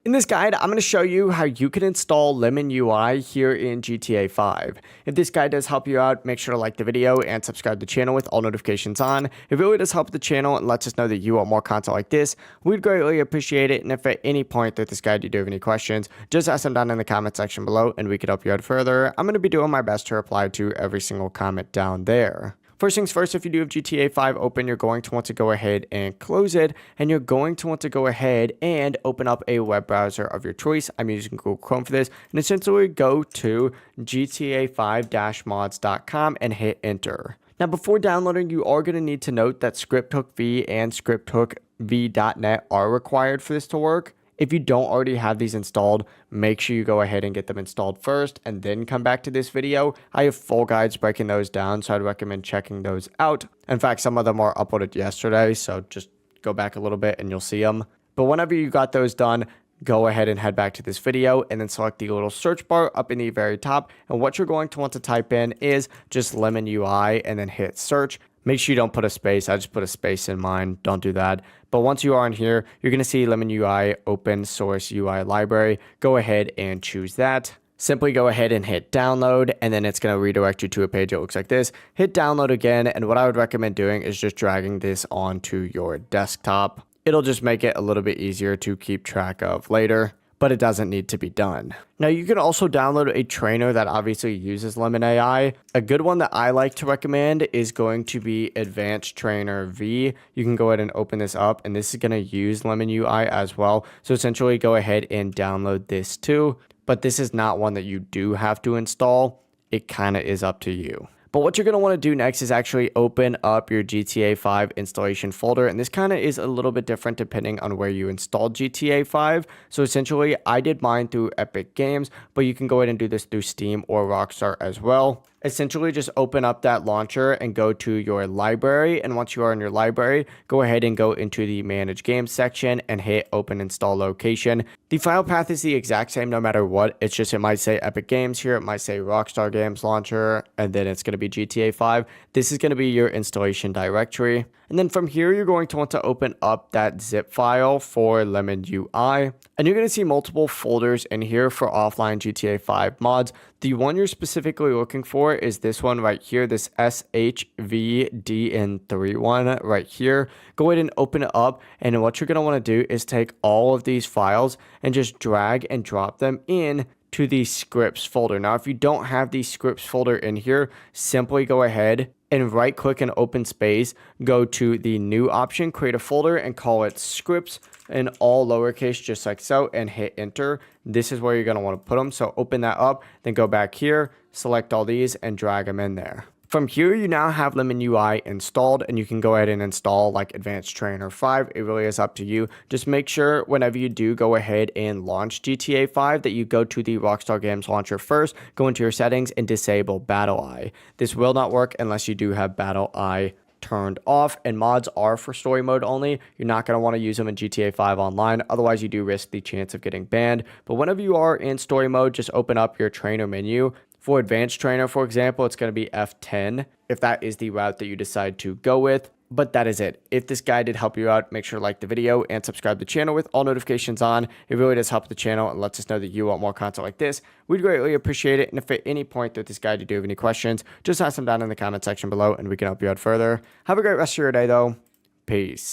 In this guide, I'm going to show you how you can install LemonUI here in GTA 5. If this guide does help you out, make sure to like the video and subscribe to the channel with all notifications on. It really does help the channel and lets us know that you want more content like this. We'd greatly appreciate it, and if at any point through this guide you do have any questions, just ask them down in the comment section below and we could help you out further. I'm going to be doing my best to reply to every single comment down there. First things first, if you do have GTA 5 open, you're going to want to go ahead and close it, and you're going to want to go ahead and open up a web browser of your choice. I'm using Google Chrome for this, and essentially go to gta5-mods.com and hit enter. Now, before downloading, you are going to need to note that scripthookv and scripthookv.net are required for this to work. If you don't already have these installed, make sure you go ahead and get them installed first and then come back to this video. I have full guides breaking those down, so I'd recommend checking those out. In fact, some of them are uploaded yesterday, so just go back a little bit and you'll see them. But whenever you got those done, go ahead and head back to this video and then select the little search bar up in the very top. And what you're going to want to type in is just LemonUI and then hit search. Make sure you don't put a space. I just put a space in mine. Don't do that. But once you are in here, you're going to see LemonUI open source UI library. Go ahead and choose that. Simply go ahead and hit download, and then it's going to redirect you to a page that looks like this. Hit download again, and what I would recommend doing is just dragging this onto your desktop. It'll just make it a little bit easier to keep track of later, but it doesn't need to be done. Now, you can also download a trainer that obviously uses LemonAI. A good one that I like to recommend is going to be Advanced Trainer V. You can go ahead and open this up, and this is going to use LemonUI as well. So essentially, go ahead and download this too. But this is not one that you do have to install. It kind of is up to you. But what you're going to want to do next is actually open up your GTA 5 installation folder. And this kind of is a little bit different depending on where you installed GTA 5. So essentially, I did mine through Epic Games, but you can go ahead and do this through Steam or Rockstar as well. Essentially, just open up that launcher and go to your library. And once you are in your library, go ahead and go into the Manage Games section and hit Open Install Location. The file path is the exact same no matter what. It's just it might say Epic Games here. It might say Rockstar Games Launcher, and then it's going to be GTA 5. This is going to be your installation directory. And then from here, you're going to want to open up that zip file for LemonUI. And you're going to see multiple folders in here for offline GTA 5 mods. The one you're specifically looking for is this one right here, this SHVDN3 one right here. Go ahead and open it up. And what you're going to want to do is take all of these files and just drag and drop them in to the scripts folder. Now, if you don't have the scripts folder in here, simply go ahead and right click and open space, go to the new option, create a folder and call it scripts in all lowercase, just like so, and hit enter. This is where you're going to want to put them. So open that up, then go back here, select all these and drag them in there. From here, you now have LemonUI installed, and you can go ahead and install like Advanced Trainer 5. It really is up to you. Just make sure whenever you do go ahead and launch GTA 5 that you go to the Rockstar Games launcher first, go into your settings and disable BattleEye. This will not work unless you do have BattleEye turned off, and mods are for story mode only. You're not going to want to use them in GTA 5 online, otherwise you do risk the chance of getting banned. But whenever you are in story mode, just open up your trainer menu. For Advanced Trainer, for example, it's going to be F10 if that is the route that you decide to go with. But that is it. If this guide did help you out, make sure to like the video and subscribe to the channel with all notifications on. It really does help the channel and lets us know that you want more content like this. We'd greatly appreciate it. And if at any point through this guide you do have any questions, just ask them down in the comment section below and we can help you out further. Have a great rest of your day though. Peace.